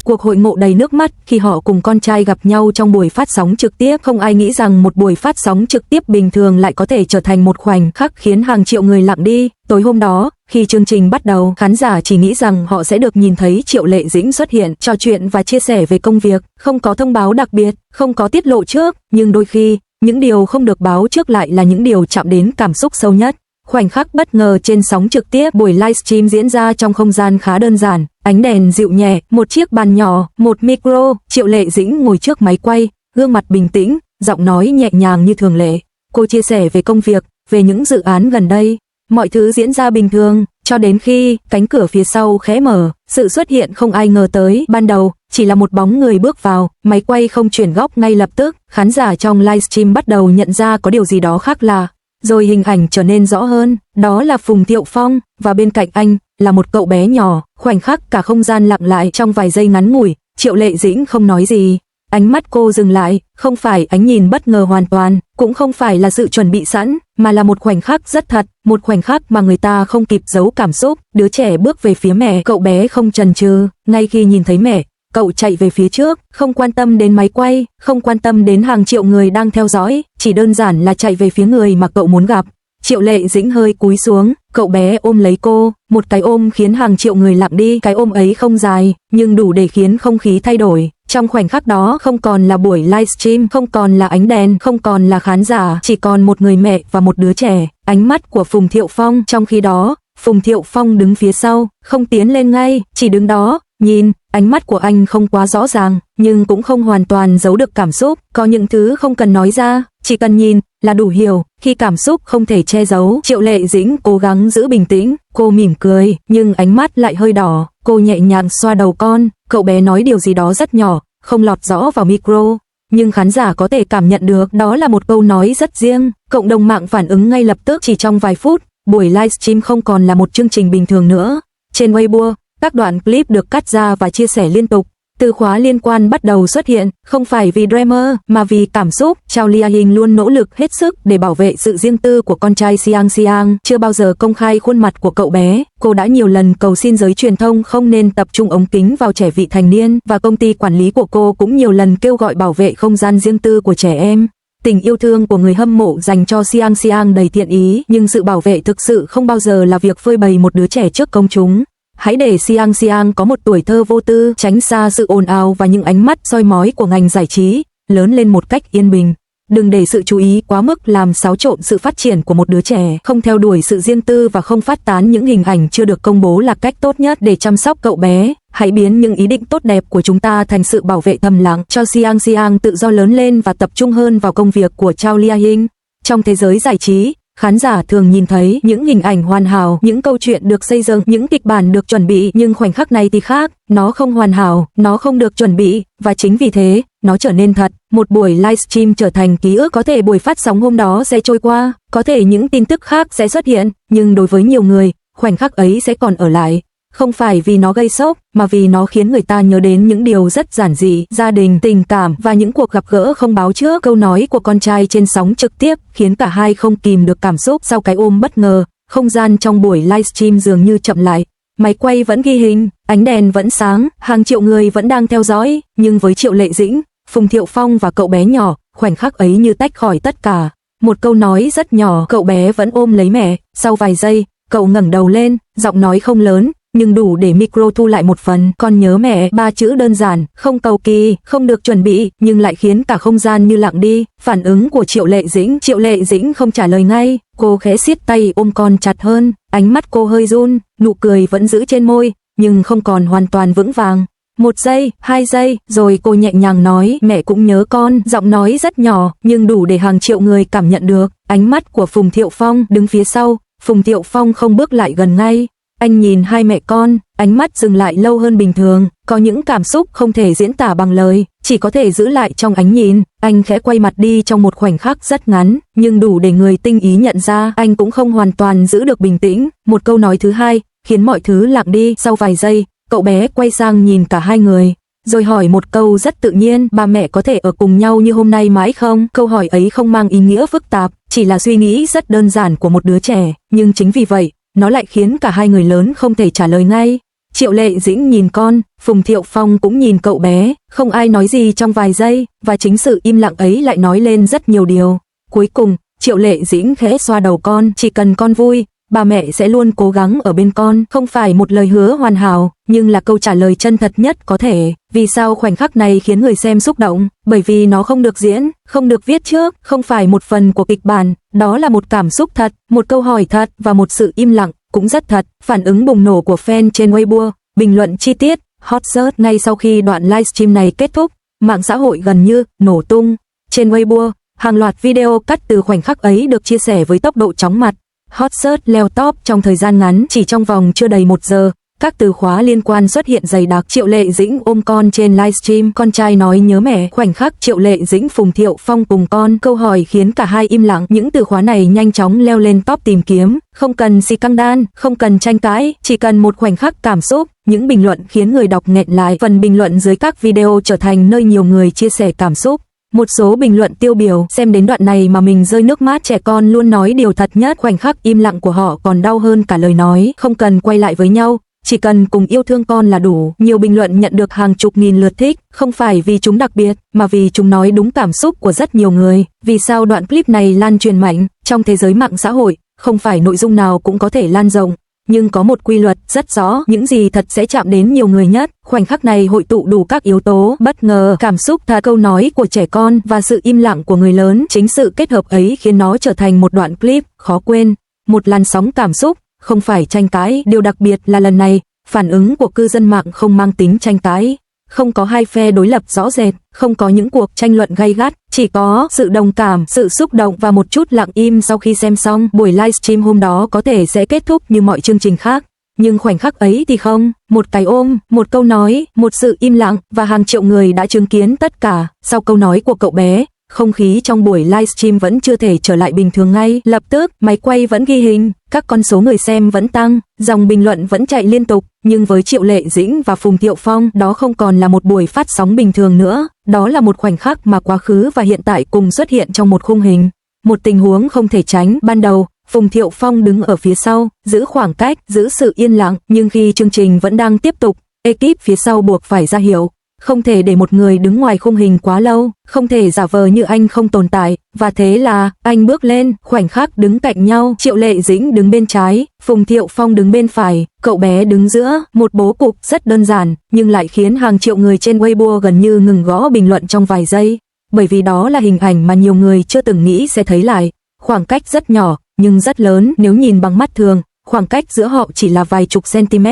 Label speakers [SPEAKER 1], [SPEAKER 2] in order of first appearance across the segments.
[SPEAKER 1] cuộc hội ngộ đầy nước mắt khi họ cùng con trai gặp nhau trong buổi phát sóng trực tiếp. Không ai nghĩ rằng một buổi phát sóng trực tiếp bình thường lại có thể trở thành một khoảnh khắc khiến hàng triệu người lặng đi. Tối hôm đó, khi chương trình bắt đầu, khán giả chỉ nghĩ rằng họ sẽ được nhìn thấy Triệu Lệ Dĩnh xuất hiện, trò chuyện và chia sẻ về công việc, không có thông báo đặc biệt, không có tiết lộ trước, nhưng đôi khi, những điều không được báo trước lại là những điều chạm đến cảm xúc sâu nhất. Khoảnh khắc bất ngờ trên sóng trực tiếp, buổi livestream diễn ra trong không gian khá đơn giản, ánh đèn dịu nhẹ, một chiếc bàn nhỏ, một micro, Triệu Lệ Dĩnh ngồi trước máy quay, gương mặt bình tĩnh, giọng nói nhẹ nhàng như thường lệ. Cô chia sẻ về công việc, về những dự án gần đây. Mọi thứ diễn ra bình thường, cho đến khi cánh cửa phía sau khẽ mở, sự xuất hiện không ai ngờ tới. Ban đầu, chỉ là một bóng người bước vào, máy quay không chuyển góc ngay lập tức, khán giả trong livestream bắt đầu nhận ra có điều gì đó khác lạ. Rồi hình ảnh trở nên rõ hơn, đó là Phùng Thiệu Phong, và bên cạnh anh là một cậu bé nhỏ. Khoảnh khắc cả không gian lặng lại trong vài giây ngắn ngủi, Triệu Lệ Dĩnh không nói gì. Ánh mắt cô dừng lại, không phải ánh nhìn bất ngờ hoàn toàn, cũng không phải là sự chuẩn bị sẵn, mà là một khoảnh khắc rất thật, một khoảnh khắc mà người ta không kịp giấu cảm xúc. Đứa trẻ bước về phía mẹ, cậu bé không chần chừ, ngay khi nhìn thấy mẹ, cậu chạy về phía trước, không quan tâm đến máy quay, không quan tâm đến hàng triệu người đang theo dõi, chỉ đơn giản là chạy về phía người mà cậu muốn gặp. Triệu Lệ Dĩnh hơi cúi xuống, cậu bé ôm lấy cô, một cái ôm khiến hàng triệu người lặng đi. Cái ôm ấy không dài, nhưng đủ để khiến không khí thay đổi. Trong khoảnh khắc đó không còn là buổi livestream, không còn là ánh đèn, không còn là khán giả, chỉ còn một người mẹ và một đứa trẻ. Ánh mắt của Phùng Thiệu Phong, trong khi đó, Phùng Thiệu Phong đứng phía sau, không tiến lên ngay, chỉ đứng đó, nhìn. Ánh mắt của anh không quá rõ ràng, nhưng cũng không hoàn toàn giấu được cảm xúc. Có những thứ không cần nói ra, chỉ cần nhìn là đủ hiểu. Khi cảm xúc không thể che giấu, Triệu Lệ Dĩnh cố gắng giữ bình tĩnh. Cô mỉm cười, nhưng ánh mắt lại hơi đỏ. Cô nhẹ nhàng xoa đầu con. Cậu bé nói điều gì đó rất nhỏ, không lọt rõ vào micro, nhưng khán giả có thể cảm nhận được đó là một câu nói rất riêng. Cộng đồng mạng phản ứng ngay lập tức. Chỉ trong vài phút, buổi livestream không còn là một chương trình bình thường nữa. Trên Weibo, các đoạn clip được cắt ra và chia sẻ liên tục. Từ khóa liên quan bắt đầu xuất hiện, không phải vì drama, mà vì cảm xúc. Chao Lia-hing luôn nỗ lực hết sức để bảo vệ sự riêng tư của con trai Xiang Xiang, chưa bao giờ công khai khuôn mặt của cậu bé. Cô đã nhiều lần cầu xin giới truyền thông không nên tập trung ống kính vào trẻ vị thành niên, và công ty quản lý của cô cũng nhiều lần kêu gọi bảo vệ không gian riêng tư của trẻ em. Tình yêu thương của người hâm mộ dành cho Xiang Xiang đầy thiện ý, nhưng sự bảo vệ thực sự không bao giờ là việc phơi bày một đứa trẻ trước công chúng. Hãy để Xiang Xiang có một tuổi thơ vô tư, tránh xa sự ồn ào và những ánh mắt soi mói của ngành giải trí, lớn lên một cách yên bình. Đừng để sự chú ý quá mức làm xáo trộn sự phát triển của một đứa trẻ. Không theo đuổi sự riêng tư và không phát tán những hình ảnh chưa được công bố là cách tốt nhất để chăm sóc cậu bé. Hãy biến những ý định tốt đẹp của chúng ta thành sự bảo vệ thầm lặng, cho Xiang Xiang tự do lớn lên và tập trung hơn vào công việc của Chao Lia-hing. Trong thế giới giải trí, khán giả thường nhìn thấy những hình ảnh hoàn hảo, những câu chuyện được xây dựng, những kịch bản được chuẩn bị, nhưng khoảnh khắc này thì khác, nó không hoàn hảo, nó không được chuẩn bị, và chính vì thế, nó trở nên thật. Một buổi livestream trở thành ký ức, có thể buổi phát sóng hôm đó sẽ trôi qua, có thể những tin tức khác sẽ xuất hiện, nhưng đối với nhiều người, khoảnh khắc ấy sẽ còn ở lại. Không phải vì nó gây sốc, mà vì nó khiến người ta nhớ đến những điều rất giản dị, gia đình, tình cảm và những cuộc gặp gỡ không báo trước. Câu nói của con trai trên sóng trực tiếp khiến cả hai không kìm được cảm xúc. Sau cái ôm bất ngờ, không gian trong buổi livestream dường như chậm lại. Máy quay vẫn ghi hình, ánh đèn vẫn sáng, hàng triệu người vẫn đang theo dõi, nhưng với Triệu Lệ Dĩnh, Phùng Thiệu Phong và cậu bé nhỏ, khoảnh khắc ấy như tách khỏi tất cả. Một câu nói rất nhỏ, cậu bé vẫn ôm lấy mẹ. Sau vài giây, cậu ngẩng đầu lên, giọng nói không lớn, nhưng đủ để micro thu lại một phần. Con nhớ mẹ, ba chữ đơn giản, không cầu kỳ, không được chuẩn bị, nhưng lại khiến cả không gian như lặng đi. Phản ứng của Triệu Lệ Dĩnh không trả lời ngay, cô khẽ siết tay ôm con chặt hơn, ánh mắt cô hơi run, nụ cười vẫn giữ trên môi, nhưng không còn hoàn toàn vững vàng. 1 giây, 2 giây, rồi cô nhẹ nhàng nói, mẹ cũng nhớ con. Giọng nói rất nhỏ, nhưng đủ để hàng triệu người cảm nhận được. Ánh mắt của Phùng Thiệu Phong đứng phía sau, Phùng Thiệu Phong không bước lại gần ngay. Anh nhìn hai mẹ con, ánh mắt dừng lại lâu hơn bình thường, có những cảm xúc không thể diễn tả bằng lời, chỉ có thể giữ lại trong ánh nhìn. Anh khẽ quay mặt đi trong một khoảnh khắc rất ngắn, nhưng đủ để người tinh ý nhận ra anh cũng không hoàn toàn giữ được bình tĩnh. Một câu nói thứ hai khiến mọi thứ lặng đi. Sau vài giây, cậu bé quay sang nhìn cả hai người, rồi hỏi một câu rất tự nhiên, ba mẹ có thể ở cùng nhau như hôm nay mãi không? Câu hỏi ấy không mang ý nghĩa phức tạp, chỉ là suy nghĩ rất đơn giản của một đứa trẻ, nhưng chính vì vậy, nó lại khiến cả hai người lớn không thể trả lời ngay. Triệu Lệ Dĩnh nhìn con, Phùng Thiệu Phong cũng nhìn cậu bé, không ai nói gì trong vài giây, và chính sự im lặng ấy lại nói lên rất nhiều điều. Cuối cùng, Triệu Lệ Dĩnh khẽ xoa đầu con, chỉ cần con vui, bà mẹ sẽ luôn cố gắng ở bên con, không phải một lời hứa hoàn hảo, nhưng là câu trả lời chân thật nhất có thể. Vì sao khoảnh khắc này khiến người xem xúc động? Bởi vì nó không được diễn, không được viết trước, không phải một phần của kịch bản, đó là một cảm xúc thật, một câu hỏi thật và một sự im lặng cũng rất thật. Phản ứng bùng nổ của fan trên Weibo, bình luận chi tiết, hot search ngay sau khi đoạn livestream này kết thúc, mạng xã hội gần như nổ tung. Trên Weibo, hàng loạt video cắt từ khoảnh khắc ấy được chia sẻ với tốc độ chóng mặt. Hot search leo top trong thời gian ngắn, chỉ trong vòng chưa đầy 1 giờ. Các từ khóa liên quan xuất hiện dày đặc. Triệu Lệ Dĩnh ôm con trên livestream, con trai nói nhớ mẹ. Khoảnh khắc Triệu Lệ Dĩnh Phùng Thiệu Phong cùng con, câu hỏi khiến cả hai im lặng. Những từ khóa này nhanh chóng leo lên top tìm kiếm, không cần scandal, không cần tranh cãi, chỉ cần một khoảnh khắc cảm xúc. Những bình luận khiến người đọc nghẹn lại. Phần bình luận dưới các video trở thành nơi nhiều người chia sẻ cảm xúc. Một số bình luận tiêu biểu, xem đến đoạn này mà mình rơi nước mắt. Trẻ con luôn nói điều thật nhất, khoảnh khắc im lặng của họ còn đau hơn cả lời nói. Không cần quay lại với nhau, chỉ cần cùng yêu thương con là đủ. Nhiều bình luận nhận được hàng chục nghìn lượt thích, không phải vì chúng đặc biệt, mà vì chúng nói đúng cảm xúc của rất nhiều người. Vì sao đoạn clip này lan truyền mạnh? Trong thế giới mạng xã hội, không phải nội dung nào cũng có thể lan rộng. Nhưng có một quy luật rất rõ, những gì thật sẽ chạm đến nhiều người nhất. Khoảnh khắc này hội tụ đủ các yếu tố, bất ngờ, cảm xúc thật, câu nói của trẻ con và sự im lặng của người lớn. Chính sự kết hợp ấy khiến nó trở thành một đoạn clip khó quên, một làn sóng cảm xúc, không phải tranh cãi. Điều đặc biệt là lần này, phản ứng của cư dân mạng không mang tính tranh cãi. Không có hai phe đối lập rõ rệt, không có những cuộc tranh luận gay gắt, chỉ có sự đồng cảm, sự xúc động và một chút lặng im sau khi xem xong. Buổi livestream hôm đó có thể sẽ kết thúc như mọi chương trình khác, nhưng khoảnh khắc ấy thì không. Một cái ôm, một câu nói, một sự im lặng, và hàng triệu người đã chứng kiến tất cả. Sau câu nói của cậu bé, không khí trong buổi livestream vẫn chưa thể trở lại bình thường ngay lập tức. Máy quay vẫn ghi hình, các con số người xem vẫn tăng, dòng bình luận vẫn chạy liên tục. Nhưng với Triệu Lệ Dĩnh và Phùng Thiệu Phong, đó không còn là một buổi phát sóng bình thường nữa. Đó là một khoảnh khắc mà quá khứ và hiện tại cùng xuất hiện trong một khung hình. Một tình huống không thể tránh. Ban đầu, Phùng Thiệu Phong đứng ở phía sau, giữ khoảng cách, giữ sự yên lặng. Nhưng khi chương trình vẫn đang tiếp tục, ekip phía sau buộc phải ra hiệu. Không thể để một người đứng ngoài khung hình quá lâu, không thể giả vờ như anh không tồn tại, và thế là, anh bước lên, khoảnh khắc đứng cạnh nhau, Triệu Lệ Dĩnh đứng bên trái, Phùng Thiệu Phong đứng bên phải, cậu bé đứng giữa, một bố cục rất đơn giản, nhưng lại khiến hàng triệu người trên Weibo gần như ngừng gõ bình luận trong vài giây, bởi vì đó là hình ảnh mà nhiều người chưa từng nghĩ sẽ thấy lại, khoảng cách rất nhỏ, nhưng rất lớn. Nếu nhìn bằng mắt thường, khoảng cách giữa họ chỉ là vài chục cm,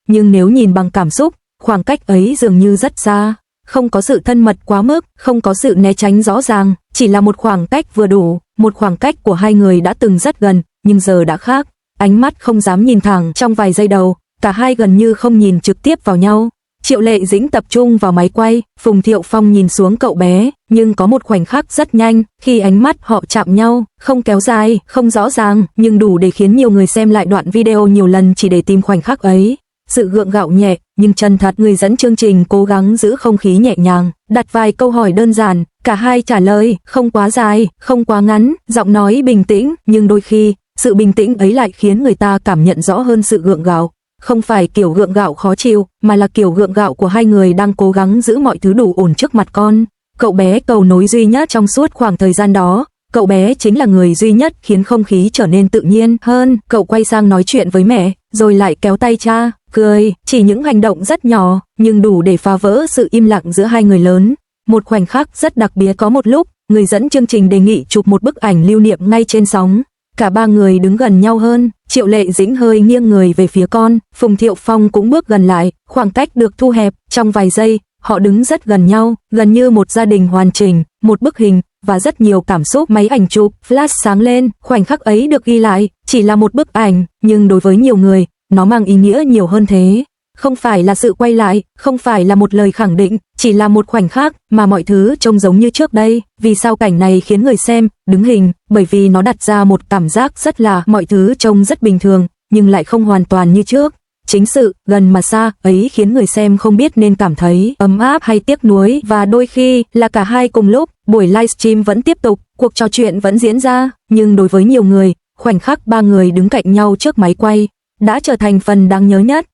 [SPEAKER 1] nhưng nếu nhìn bằng cảm xúc, khoảng cách ấy dường như rất xa, không có sự thân mật quá mức, không có sự né tránh rõ ràng, chỉ là một khoảng cách vừa đủ, một khoảng cách của hai người đã từng rất gần, nhưng giờ đã khác. Ánh mắt không dám nhìn thẳng. Trong vài giây đầu, cả hai gần như không nhìn trực tiếp vào nhau. Triệu Lệ Dĩnh tập trung vào máy quay, Phùng Thiệu Phong nhìn xuống cậu bé, nhưng có một khoảnh khắc rất nhanh, khi ánh mắt họ chạm nhau, không kéo dài, không rõ ràng, nhưng đủ để khiến nhiều người xem lại đoạn video nhiều lần chỉ để tìm khoảnh khắc ấy. Sự gượng gạo nhẹ, nhưng chân thật. Người dẫn chương trình cố gắng giữ không khí nhẹ nhàng, đặt vài câu hỏi đơn giản, cả hai trả lời, không quá dài, không quá ngắn, giọng nói bình tĩnh, nhưng đôi khi, sự bình tĩnh ấy lại khiến người ta cảm nhận rõ hơn sự gượng gạo. Không phải kiểu gượng gạo khó chịu, mà là kiểu gượng gạo của hai người đang cố gắng giữ mọi thứ đủ ổn trước mặt con. Cậu bé cầu nối duy nhất trong suốt khoảng thời gian đó. Cậu bé chính là người duy nhất khiến không khí trở nên tự nhiên hơn. Cậu quay sang nói chuyện với mẹ, rồi lại kéo tay cha, cười. Chỉ những hành động rất nhỏ, nhưng đủ để phá vỡ sự im lặng giữa hai người lớn. Một khoảnh khắc rất đặc biệt. Có một lúc, người dẫn chương trình đề nghị chụp một bức ảnh lưu niệm ngay trên sóng. Cả ba người đứng gần nhau hơn, Triệu Lệ Dĩnh hơi nghiêng người về phía con, Phùng Thiệu Phong cũng bước gần lại, khoảng cách được thu hẹp. Trong vài giây, họ đứng rất gần nhau, gần như một gia đình hoàn chỉnh, một bức hình, và rất nhiều cảm xúc. Máy ảnh chụp, flash sáng lên, khoảnh khắc ấy được ghi lại, chỉ là một bức ảnh, nhưng đối với nhiều người, nó mang ý nghĩa nhiều hơn thế. Không phải là sự quay lại, không phải là một lời khẳng định, chỉ là một khoảnh khắc mà mọi thứ trông giống như trước đây. Vì sao cảnh này khiến người xem đứng hình? Bởi vì nó đặt ra một cảm giác rất là mọi thứ trông rất bình thường, nhưng lại không hoàn toàn như trước. Chính sự gần mà xa ấy khiến người xem không biết nên cảm thấy ấm áp hay tiếc nuối, và đôi khi là cả hai cùng lúc. Buổi livestream vẫn tiếp tục, cuộc trò chuyện vẫn diễn ra, nhưng đối với nhiều người, khoảnh khắc ba người đứng cạnh nhau trước máy quay đã trở thành phần đáng nhớ nhất.